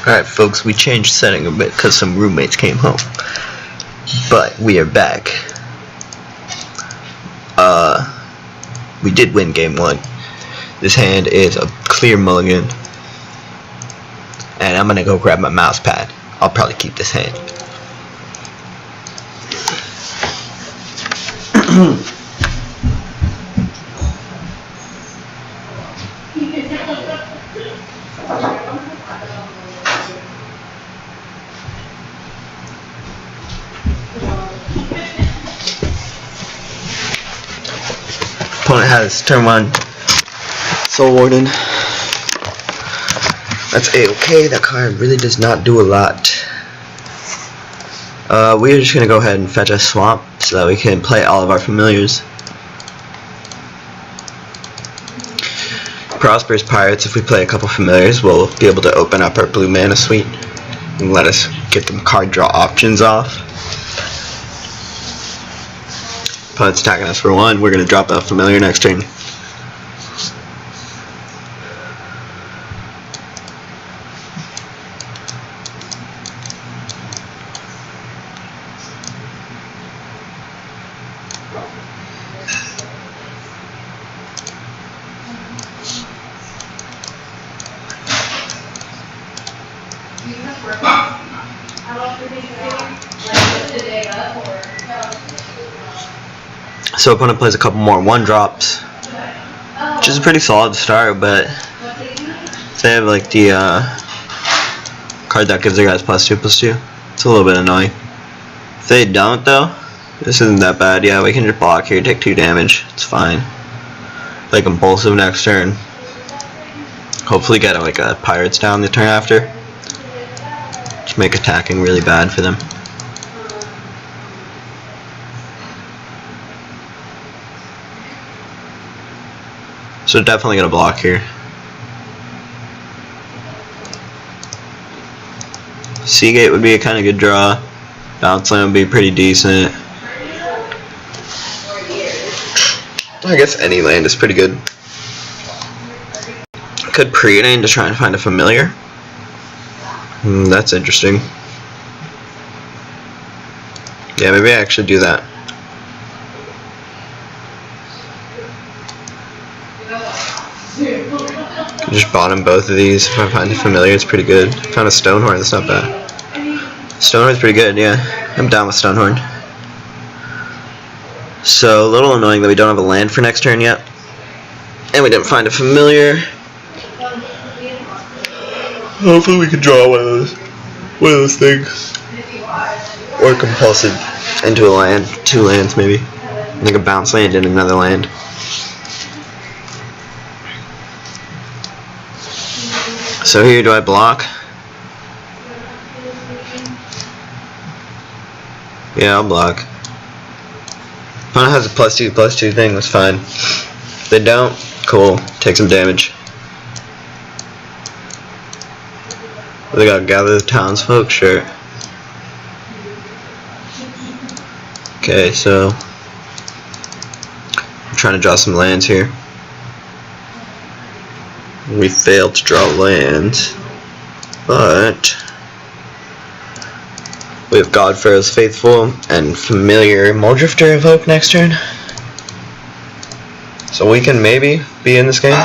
Alright folks, we changed setting a bit because some roommates came home. But we are back. We did win game 1. This hand is a clear mulligan. And I'm gonna go grab my mouse pad. I'll probably keep this hand. Opponent has turn 1 Soul Warden. That's a-okay. That card really does not do a lot. We're just gonna go ahead and fetch a swamp so that we can play all of our familiars. Prosperous Pirates, if we play a couple familiars, we'll be able to open up our blue mana suite and let us get them card draw options off. Opponent's attacking us for 1. We're going to drop a familiar next turn. So opponent plays a couple more 1-drops, which is a pretty solid start, but if they have like the card that gives their guys +2/+2, it's a little bit annoying. If they don't though, this isn't that bad. Yeah, we can just block here, take 2 damage, it's fine. Play Compulsive next turn. Hopefully get like a Pirates down the turn after. Just make attacking really bad for them. So definitely gonna block here. Seagate would be a kind of good draw. Bounce Land would be pretty decent. I guess any land is pretty good. Could pre-lane to try and find a familiar. That's interesting. Yeah, maybe I actually do that. Just bottom both of these. If I find a familiar, it's pretty good. Found a Stonehorn, that's not bad. Stonehorn's pretty good, yeah. I'm down with Stonehorn. So, a little annoying that we don't have a land for next turn yet. And we didn't find a familiar. Hopefully we can draw one of those things. Or Compulsive into a land. 2 lands maybe. Like a bounce land and another land. So here, do I block? Yeah, I'll block. Opponent has a +2/+2 thing, that's fine. If they don't, cool, take some damage. They gotta gather the townsfolk, sure. Okay, so I'm trying to draw some lands here. We failed to draw lands, but we have Godpharaoh's Faithful and Familiar Muldrifter Evoke next turn. So we can maybe be in this game.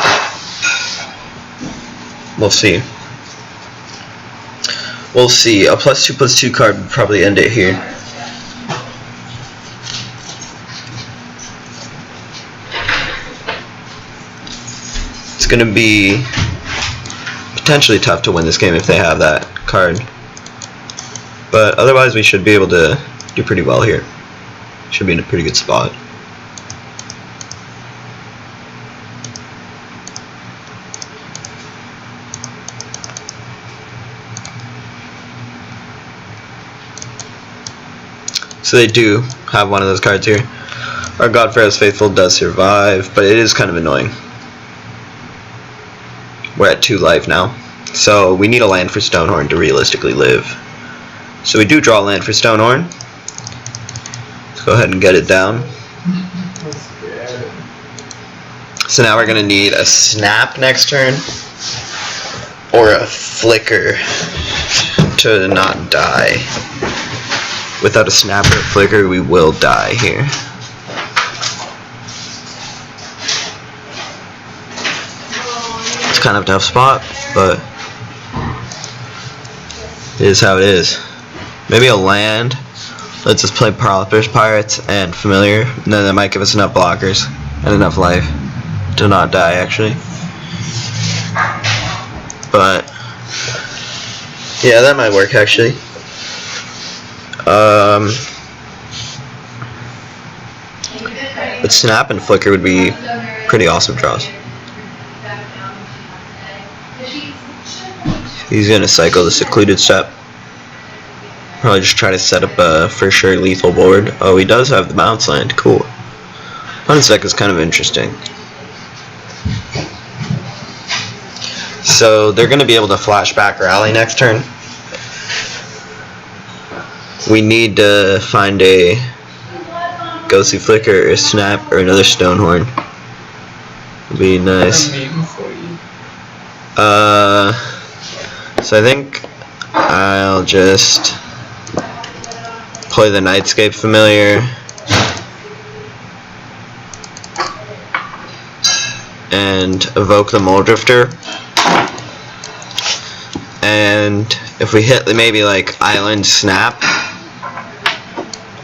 We'll see. We'll see. A +2/+2 card would probably end it here. It's going to be potentially tough to win this game if they have that card. But otherwise we should be able to do pretty well here. Should be in a pretty good spot. So they do have one of those cards here. Our Godpharaoh's Faithful does survive, but it is kind of annoying. We're at 2 life now. So we need a land for Stonehorn to realistically live. So we do draw land for Stonehorn. Let's go ahead and get it down. So now we're going to need a Snap next turn. Or a Flicker. to not die. Without a snap or a flicker, we will die here. It's kind of a tough spot, but it is how it is. Maybe a land. Let's just play Prowlers, Pirates, and Familiar, and then that might give us enough blockers and enough life to not die, actually. But yeah, that might work, actually. But Snap and Flicker would be pretty awesome draws. He's gonna cycle the Secluded Step. Probably just try to set up a for sure lethal board. Oh, he does have the bounce land. Cool. Opponent's deck is kind of interesting. So they're going to be able to flashback Rally next turn. We need to find a Ghostly Flicker or a Snap or another Stonehorn. Would be nice. So I think I'll just play the Nightscape Familiar and evoke the Muldrifter, and if we hit maybe like Island Snap,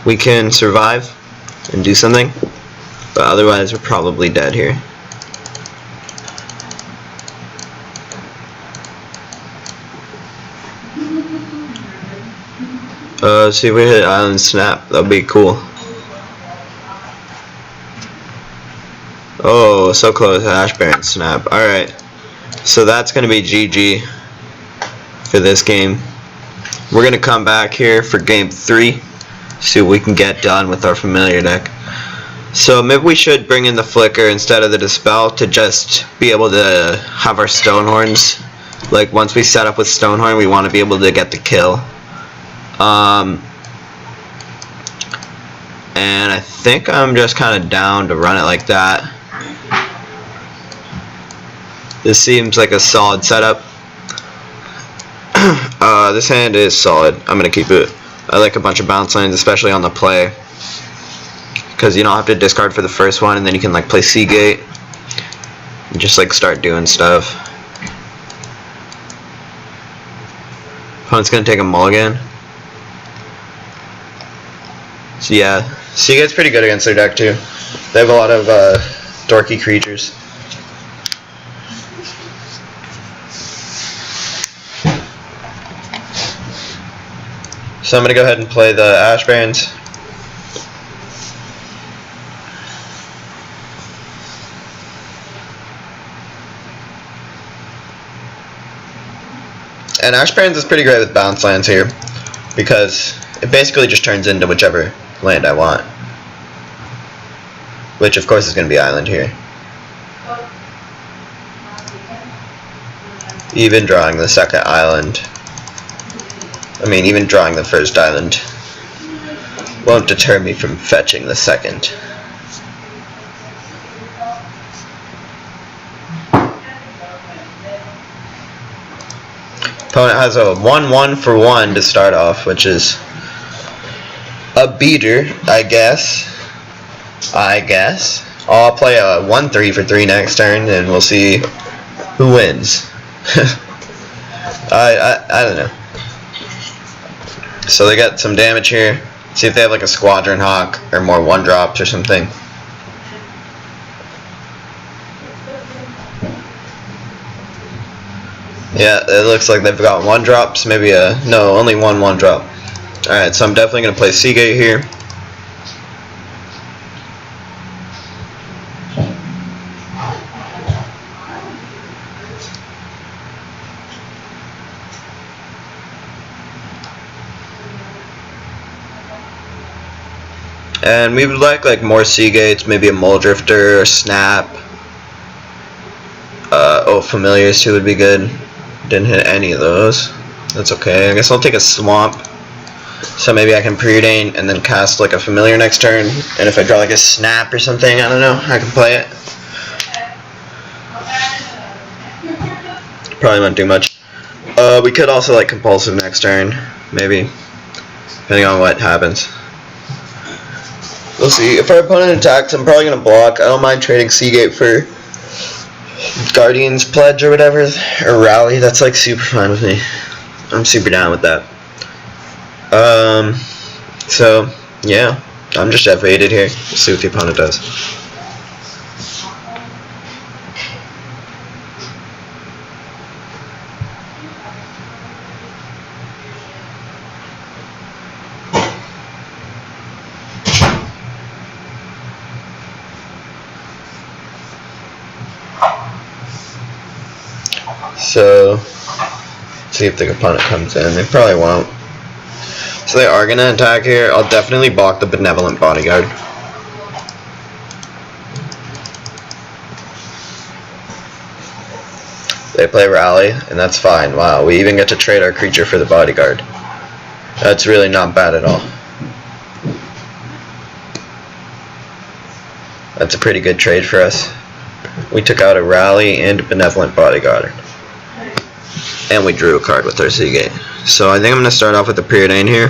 we can survive and do something, but otherwise we're probably dead here. See if we hit Island Snap, that'd be cool. Oh, so close, Ash Baron Snap. Alright, so that's going to be GG for this game. We're going to come back here for game 3, see what we can get done with our Familiar deck. So maybe we should bring in the Flicker instead of the Dispel to just be able to have our Stonehorns. Like once we set up with Stonehorn, we want to be able to get the kill. And I think I'm just kind of down to run it like that. This seems like a solid setup. This hand is solid. I'm gonna keep it. I like a bunch of bounce lands, especially on the play, because you don't have to discard for the first one, and then you can like play Seagate and just like start doing stuff. Opponent's gonna take a mulligan. So yeah, Seagate's pretty good against their deck too. They have a lot of dorky creatures. So I'm going to go ahead and play the Ash Barons. And Ash Barons is pretty great with bounce lands here, because it basically just turns into whichever land I want. Which of course is going to be Island here. Even drawing the second Island, even drawing the first Island won't deter me from fetching the second. Opponent has a 1/1 for 1 to start off, which is a beater, I guess. I'll play a 1/3 for 3 next turn, and we'll see who wins. I don't know. So they got some damage here. See if they have like a Squadron Hawk or more 1-drops or something. Yeah, it looks like they've got 1-drops, maybe no, only one 1-drop. Alright, so I'm definitely going to play Seagate here. And we would like more Seagates, maybe a Muldrifter or Snap. Oh, Familiars too would be good. Didn't hit any of those. That's okay. I guess I'll take a Swamp. So maybe I can preordain and then cast like a Familiar next turn. And if I draw like a Snap or something, I don't know, I can play it. Probably won't do much. We could also like compulsive next turn, maybe, depending on what happens. We'll see. If our opponent attacks, I'm probably gonna block. I don't mind trading Seagate for Guardian's Pledge or whatever, or Rally. That's like super fine with me. I'm super down with that. So yeah, I'm just F8'd here. We'll see what the opponent does. So, see if the opponent comes in. They probably won't. So they are going to attack here. I'll definitely block the Benevolent Bodyguard. They play Rally, and that's fine. Wow, we even get to trade our creature for the Bodyguard. That's really not bad at all. That's a pretty good trade for us. We took out a Rally and a Benevolent Bodyguard. And we drew a card with our Seagate. So I think I'm going to start off with the Preordain here.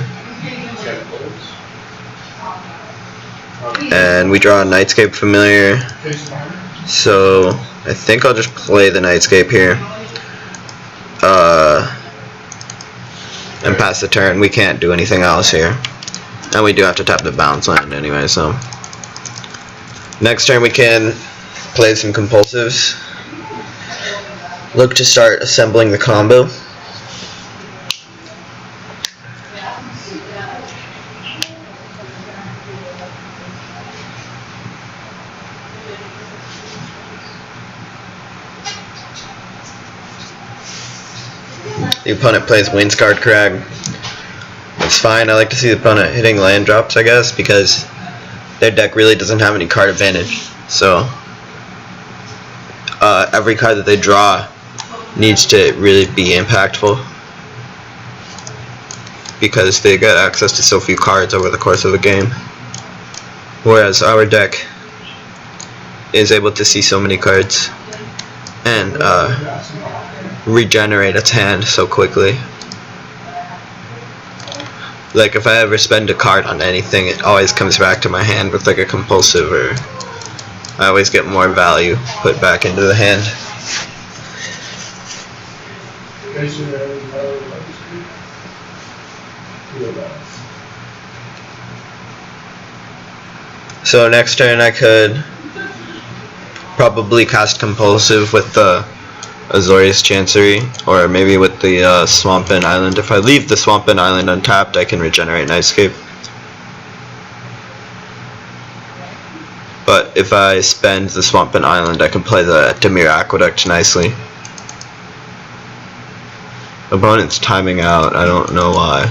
And we draw a Nightscape Familiar. So I think I'll just play the Nightscape here. And pass the turn. We can't do anything else here. And we do have to tap the bounce land anyway, so. Next turn we can play some compulsives. Look to start assembling the combo. The opponent plays Windscarred Crag. It's fine. I like to see the opponent hitting land drops, I guess, because their deck really doesn't have any card advantage. So every card that they draw needs to really be impactful, because they get access to so few cards over the course of a game, whereas our deck is able to see so many cards and regenerate its hand so quickly. Like if I ever spend a card on anything, it always comes back to my hand with like a compulsive, or I always get more value put back into the hand. So next turn I could probably cast compulsive with the Azorius Chancery, or maybe with the Swampin Island. If I leave the Swampin Island untapped, I can regenerate Nightscape. But if I spend the Swampin Island, I can play the Dimir Aqueduct nicely. Opponent's timing out, I don't know why.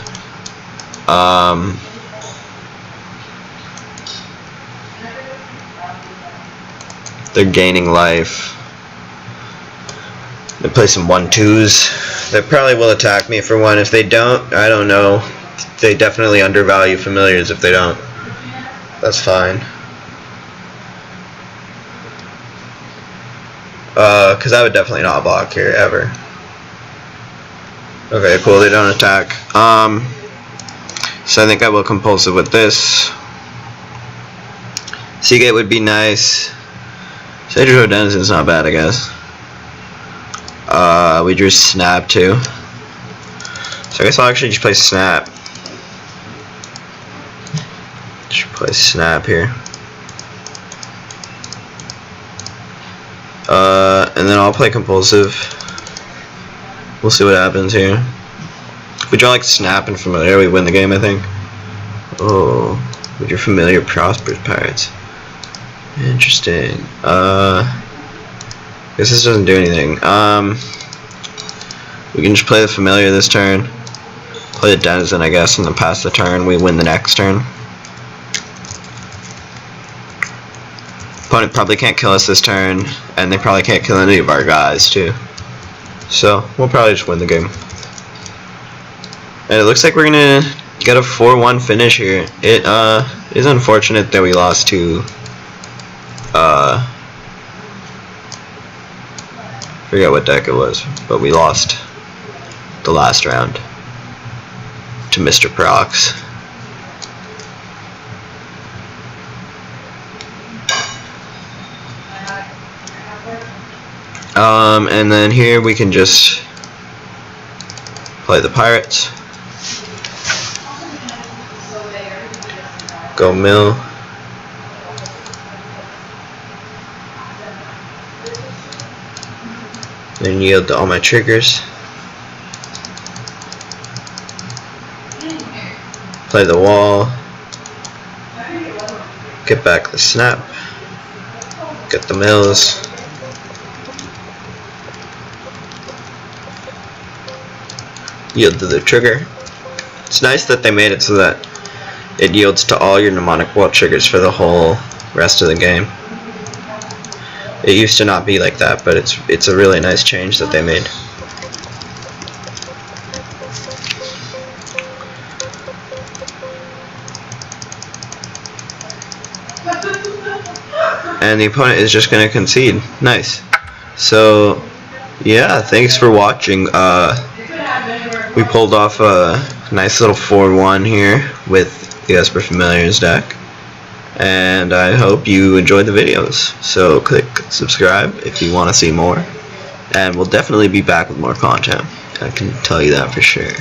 They're gaining life. They play some 1/2s. They probably will attack me for one. If they don't, I don't know. They definitely undervalue familiars if they don't. That's fine. Because I would definitely not block here, ever. Okay, cool, they don't attack. So I think I will compulsive with this. Seagate would be nice. Sage Road Denizens not bad, I guess. We drew Snap too. So I guess I'll actually just play Snap. Just play Snap here. And then I'll play Compulsive. We'll see what happens here. If we draw like Snap and Familiar, we win the game, I think. Oh, with your Familiar Prosperous Pirates. Interesting. Guess this doesn't do anything. We can just play the Familiar this turn. Play the Denizen, I guess, and then pass the turn. We win the next turn. Opponent probably can't kill us this turn, and they probably can't kill any of our guys too. So we'll probably just win the game. And it looks like we're gonna get a 4-1 finish here. It is unfortunate that we lost to forget what deck it was, but we lost. the last round to Mr. Prox. And then here we can just play the Pirates. Go mill. Then yield to all my triggers. Play the wall. Get back the snap. Get the mills. Yield to the trigger. It's nice that they made it so that it yields to all your mnemonic wall triggers for the whole rest of the game. It used to not be like that, but it's a really nice change that they made. And the opponent is just going to concede. Nice. So, yeah, thanks for watching. We pulled off a nice little 4-1 here with the Esper Familiars deck. And I hope you enjoyed the videos. So click subscribe if you want to see more. And we'll definitely be back with more content. I can tell you that for sure.